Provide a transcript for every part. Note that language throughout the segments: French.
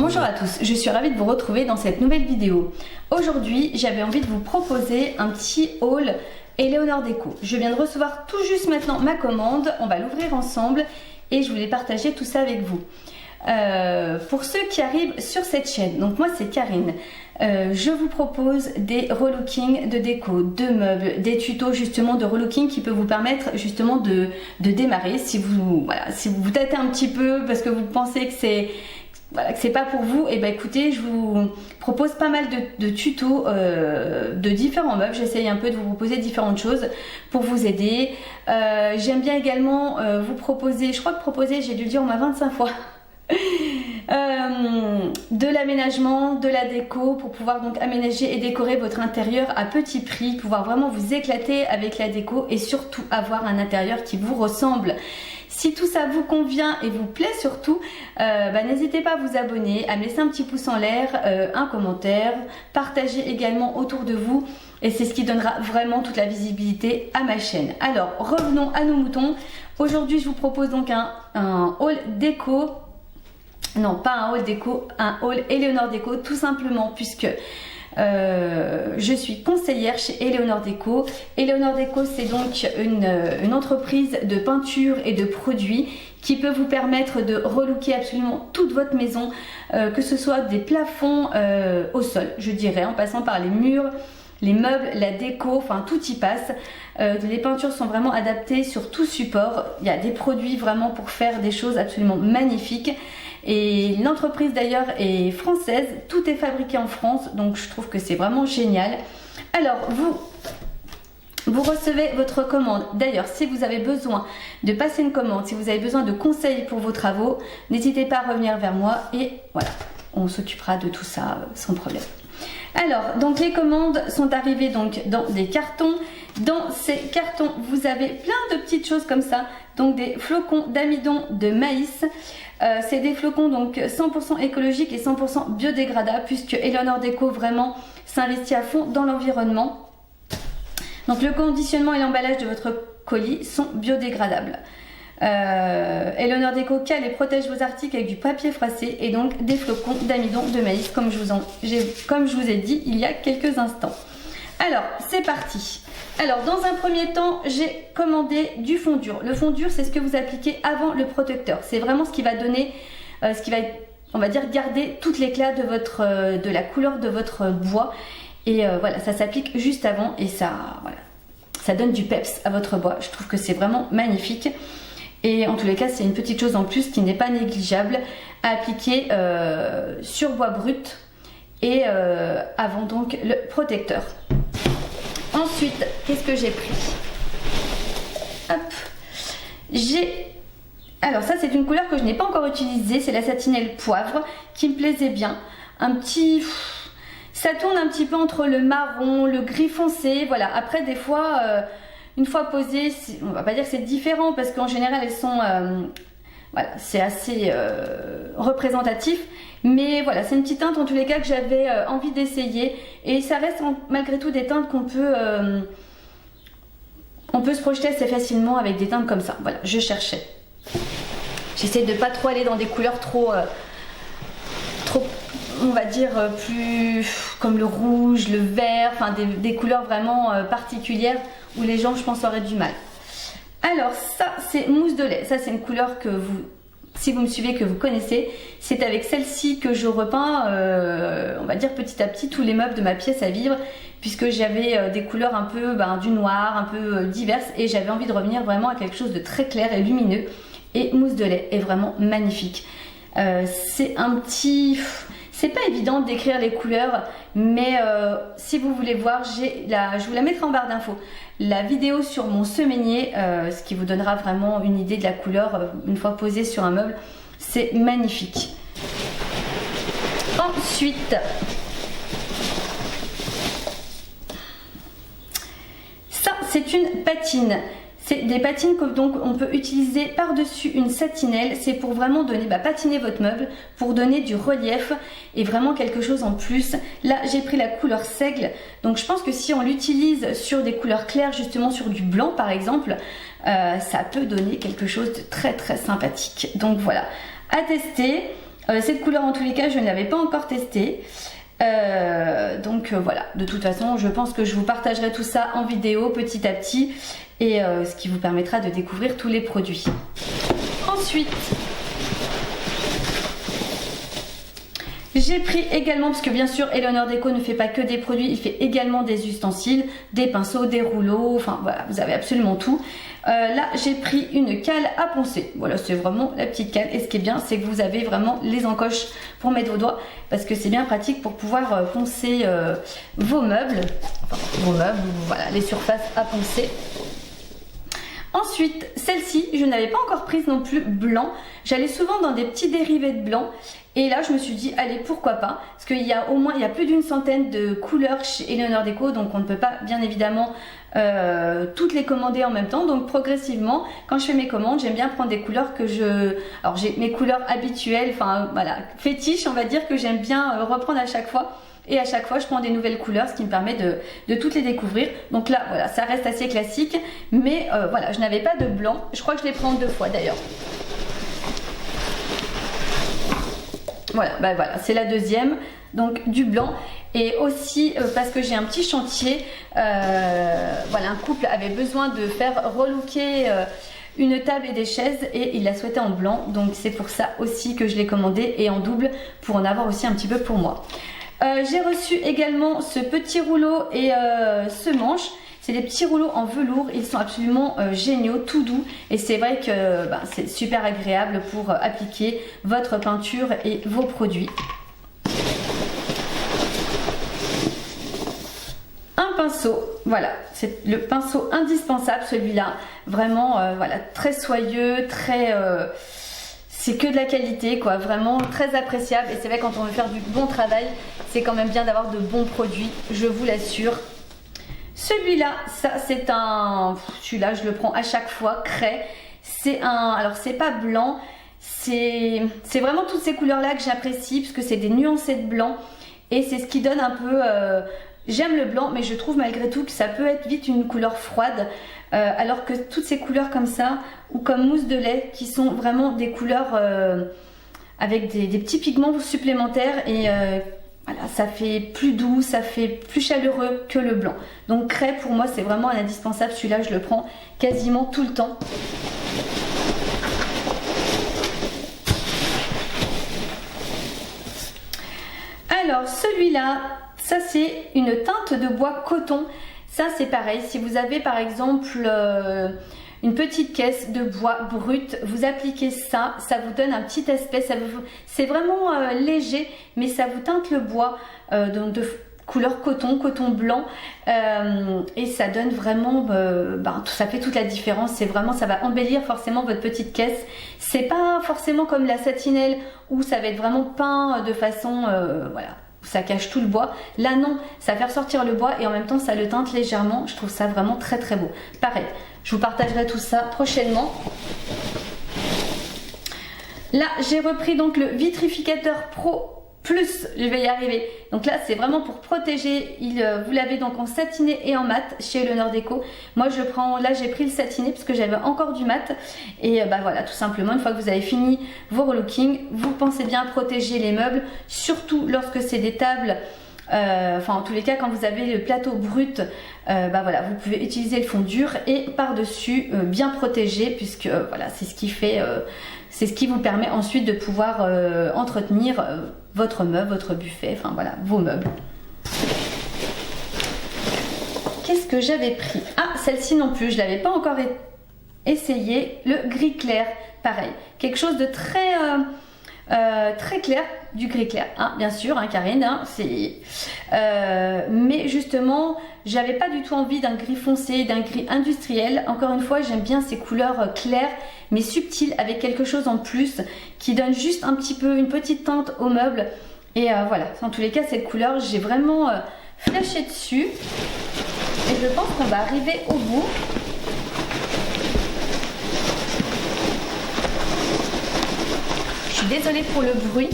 Bonjour à tous, je suis ravie de vous retrouver dans cette nouvelle vidéo. Aujourd'hui, j'avais envie de vous proposer un petit haul Eleonore Déco. Je viens de recevoir tout juste maintenant ma commande, on va l'ouvrir ensemble et je voulais partager tout ça avec vous. Pour ceux qui arrivent sur cette chaîne, donc moi c'est Karine, je vous propose des relookings de déco, de meubles, des tutos justement de relooking qui peut vous permettre justement de démarrer si vous vous tâtez un petit peu parce que vous pensez que c'est pas pour vous, et ben écoutez, je vous propose pas mal de tutos de différents meubles. J'essaye un peu de vous proposer différentes choses pour vous aider. J'aime bien également vous proposer, je crois que proposer, j'ai dû le dire au moins 25 fois, de l'aménagement, de la déco pour pouvoir donc aménager et décorer votre intérieur à petit prix, pouvoir vraiment vous éclater avec la déco et surtout avoir un intérieur qui vous ressemble. Si tout ça vous convient et vous plaît surtout, n'hésitez pas à vous abonner, à me laisser un petit pouce en l'air, un commentaire, partagez également autour de vous et c'est ce qui donnera vraiment toute la visibilité à ma chaîne. Alors revenons à nos moutons. Aujourd'hui je vous propose donc un haul déco, non pas un haul déco, un haul Eleonore Déco tout simplement puisque je suis conseillère chez Eleonore Déco. Eleonore Déco, c'est donc une entreprise de peinture et de produits qui peut vous permettre de relooker absolument toute votre maison, que ce soit des plafonds au sol, je dirais, en passant par les murs, les meubles, la déco, enfin tout y passe. Les peintures sont vraiment adaptées sur tout support. Il y a des produits vraiment pour faire des choses absolument magnifiques. Et l'entreprise d'ailleurs est française, tout est fabriqué en France, donc je trouve que c'est vraiment génial. Alors vous recevez votre commande. D'ailleurs, si vous avez besoin de passer une commande, si vous avez besoin de conseils pour vos travaux, n'hésitez pas à revenir vers moi et voilà, on s'occupera de tout ça sans problème. Alors, donc les commandes sont arrivées donc dans des cartons. Dans ces cartons, vous avez plein de petites choses comme ça. Donc des flocons d'amidon de maïs. C'est des flocons donc 100% écologiques et 100% biodégradables puisque Eleonore Déco vraiment s'investit à fond dans l'environnement. Donc le conditionnement et l'emballage de votre colis sont biodégradables. Eleonore Déco cale et protège vos articles avec du papier froissé et donc des flocons d'amidon de maïs comme je vous ai dit il y a quelques instants. Alors c'est parti. Alors dans un premier temps j'ai commandé du fond dur. Le fond dur c'est ce que vous appliquez avant le protecteur. C'est vraiment ce qui va donner, ce qui va, on va dire, garder tout l'éclat de la couleur de votre bois. Et voilà, ça s'applique juste avant et ça, voilà, ça donne du peps à votre bois. Je trouve que c'est vraiment magnifique. Et en tous les cas c'est une petite chose en plus qui n'est pas négligeable à appliquer sur bois brut et avant donc le protecteur. Ensuite, qu'est-ce que j'ai pris? Hop, alors ça c'est une couleur que je n'ai pas encore utilisée, c'est la satinelle poivre qui me plaisait bien. Ça tourne un petit peu entre le marron, le gris foncé, voilà. Après des fois, une fois posées, on va pas dire que c'est différent parce qu'en général elles sont, voilà, c'est assez représentatif. Mais voilà, c'est une petite teinte en tous les cas que j'avais envie d'essayer. Et ça reste malgré tout des teintes qu'on peut, on peut se projeter assez facilement avec des teintes comme ça. Voilà, je cherchais. J'essaie de pas trop aller dans des couleurs trop, on va dire, plus comme le rouge, le vert, enfin des couleurs vraiment particulières où les gens, je pense, auraient du mal. Alors ça, c'est mousse de lait. Ça, c'est une couleur que vous... Si vous me suivez, que vous connaissez, c'est avec celle-ci que je repeins, on va dire petit à petit, tous les meubles de ma pièce à vivre, puisque j'avais des couleurs un peu du noir, un peu diverses, et j'avais envie de revenir vraiment à quelque chose de très clair et lumineux. Et mousse de lait est vraiment magnifique. C'est un petit... C'est pas évident de décrire les couleurs, mais si vous voulez voir, je vous la mettrai en barre d'infos. La vidéo sur mon semainier, ce qui vous donnera vraiment une idée de la couleur une fois posée sur un meuble. C'est magnifique. Ensuite, ça c'est une patine. C'est des patines que donc on peut utiliser par-dessus une satinelle. C'est pour vraiment donner, patiner votre meuble, pour donner du relief et vraiment quelque chose en plus. Là, j'ai pris la couleur seigle. Donc je pense que si on l'utilise sur des couleurs claires, justement sur du blanc par exemple, ça peut donner quelque chose de très très sympathique. Donc voilà, à tester. Cette couleur en tous les cas je ne l'avais pas encore testée. Donc voilà, de toute façon je pense que je vous partagerai tout ça en vidéo petit à petit et ce qui vous permettra de découvrir tous les produits. Ensuite j'ai pris également, parce que bien sûr Eleanor Déco ne fait pas que des produits, il fait également des ustensiles, des pinceaux, des rouleaux, enfin voilà, vous avez absolument tout. Là j'ai pris une cale à poncer, voilà c'est vraiment la petite cale, et ce qui est bien c'est que vous avez vraiment les encoches pour mettre vos doigts, parce que c'est bien pratique pour pouvoir poncer vos meubles, voilà, les surfaces à poncer. Ensuite, celle-ci, je n'avais pas encore prise non plus blanc. J'allais souvent dans des petits dérivés de blanc. Et là, je me suis dit, allez, pourquoi pas? Parce qu'il y a au moins, il y a plus d'une centaine de couleurs chez Eleanor Déco. Donc, on ne peut pas, bien évidemment, toutes les commander en même temps. Donc, progressivement, quand je fais mes commandes, j'aime bien prendre des couleurs que je... Alors, j'ai mes couleurs habituelles, enfin, voilà, fétiches, on va dire, que j'aime bien reprendre à chaque fois. Et à chaque fois je prends des nouvelles couleurs, ce qui me permet de toutes les découvrir. Donc là voilà, ça reste assez classique, mais voilà, je n'avais pas de blanc, je crois que je les prends 2 fois d'ailleurs. Voilà, bah voilà, c'est la deuxième, donc du blanc. Et aussi parce que j'ai un petit chantier, voilà, un couple avait besoin de faire relooker une table et des chaises et il l'a souhaité en blanc, donc c'est pour ça aussi que je l'ai commandé, et en double pour en avoir aussi un petit peu pour moi. J'ai reçu également ce petit rouleau et ce manche. C'est des petits rouleaux en velours, ils sont absolument géniaux, tout doux, et c'est vrai que c'est super agréable pour appliquer votre peinture et vos produits. Un pinceau, voilà, c'est le pinceau indispensable celui-là, vraiment voilà, très soyeux, très... c'est que de la qualité quoi, vraiment très appréciable, et c'est vrai quand on veut faire du bon travail, c'est quand même bien d'avoir de bons produits, je vous l'assure. Celui-là, ça c'est un... Celui-là je le prends à chaque fois, craie. C'est un... Alors c'est pas blanc, c'est vraiment toutes ces couleurs là que j'apprécie, parce que c'est des nuancés de blanc, et c'est ce qui donne un peu... J'aime le blanc, mais je trouve malgré tout que ça peut être vite une couleur froide, alors que toutes ces couleurs comme ça, ou comme mousse de lait, qui sont vraiment des couleurs avec des petits pigments supplémentaires, et voilà, ça fait plus doux, ça fait plus chaleureux que le blanc. Donc craie pour moi c'est vraiment un indispensable, celui-là je le prends quasiment tout le temps. Alors celui-là, ça c'est une teinte de bois coton. Ça c'est pareil, si vous avez par exemple une petite caisse de bois brut, vous appliquez ça, ça vous donne un petit aspect, c'est vraiment léger, mais ça vous teinte le bois de couleur coton, coton blanc, et ça donne vraiment, ça fait toute la différence. C'est vraiment, ça va embellir forcément votre petite caisse. C'est pas forcément comme la satinelle où ça va être vraiment peint de façon, voilà, ça cache tout le bois. Là non, ça va faire sortir le bois et en même temps ça le teinte légèrement. Je trouve ça vraiment très très beau. Pareil, je vous partagerai tout ça prochainement. Là j'ai repris donc le vitrificateur Pro Plus, je vais y arriver. Donc là c'est vraiment pour protéger. Vous l'avez donc en satiné et en mat chez Eleanor Déco. Moi je prends, là j'ai pris le satiné parce que j'avais encore du mat. Et voilà, tout simplement, une fois que vous avez fini vos relookings, vous pensez bien à protéger les meubles, surtout lorsque c'est des tables. Enfin en tous les cas quand vous avez le plateau brut, voilà, vous pouvez utiliser le fond dur et par dessus bien protégé, puisque voilà, c'est ce qui fait, c'est ce qui vous permet ensuite de pouvoir entretenir votre meuble, votre buffet, enfin voilà, vos meubles. Qu'est-ce que j'avais pris? Ah, celle-ci non plus, je l'avais pas encore essayé. Le gris clair, pareil, quelque chose de très très clair, du gris clair, hein, bien sûr, hein, Karine, hein, mais justement j'avais pas du tout envie d'un gris foncé, d'un gris industriel. Encore une fois, j'aime bien ces couleurs claires mais subtiles, avec quelque chose en plus qui donne juste un petit peu, une petite teinte au meuble. Et voilà, en tous les cas cette couleur j'ai vraiment flashé dessus, et je pense qu'on va arriver au bout. Désolée pour le bruit,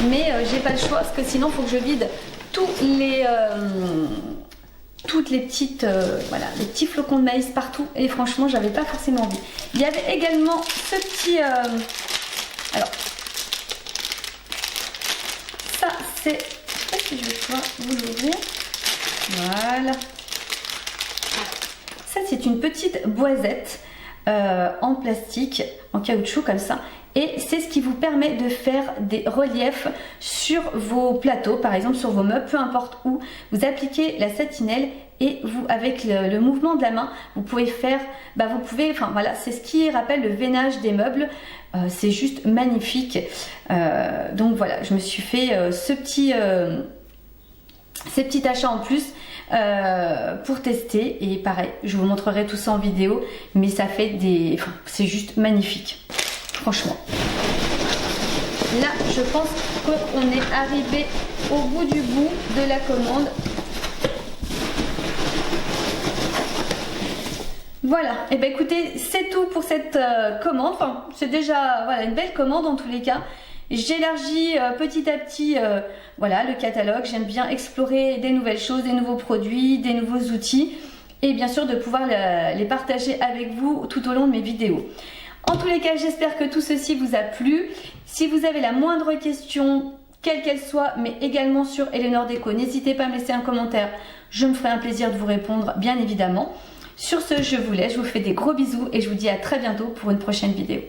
mais j'ai pas le choix parce que sinon il faut que je vide toutes les petites voilà, les petits flocons de maïs partout, et franchement j'avais pas forcément envie. Il y avait également ce petit alors c'est, je sais pas si je vais pouvoir vous l'ouvrir. Voilà. Ça, c'est une petite boisette en plastique, en caoutchouc comme ça. Et c'est ce qui vous permet de faire des reliefs sur vos plateaux, par exemple sur vos meubles, peu importe où. Vous appliquez la satinelle et vous, avec le mouvement de la main, vous pouvez faire, vous pouvez, enfin voilà, c'est ce qui rappelle le veinage des meubles. C'est juste magnifique. Donc voilà, je me suis fait ces petits achats en plus pour tester. Et pareil, je vous montrerai tout ça en vidéo, mais ça fait c'est juste magnifique. Franchement, là je pense qu'on est arrivé au bout du bout de la commande. Voilà, et ben écoutez, c'est tout pour cette commande. Enfin, c'est déjà voilà, une belle commande en tous les cas. J'élargis petit à petit voilà, le catalogue. J'aime bien explorer des nouvelles choses, des nouveaux produits, des nouveaux outils, et bien sûr de pouvoir les partager avec vous tout au long de mes vidéos. En tous les cas, j'espère que tout ceci vous a plu. Si vous avez la moindre question, quelle qu'elle soit, mais également sur Eleanor Déco, n'hésitez pas à me laisser un commentaire. Je me ferai un plaisir de vous répondre, bien évidemment. Sur ce, je vous laisse, je vous fais des gros bisous et je vous dis à très bientôt pour une prochaine vidéo.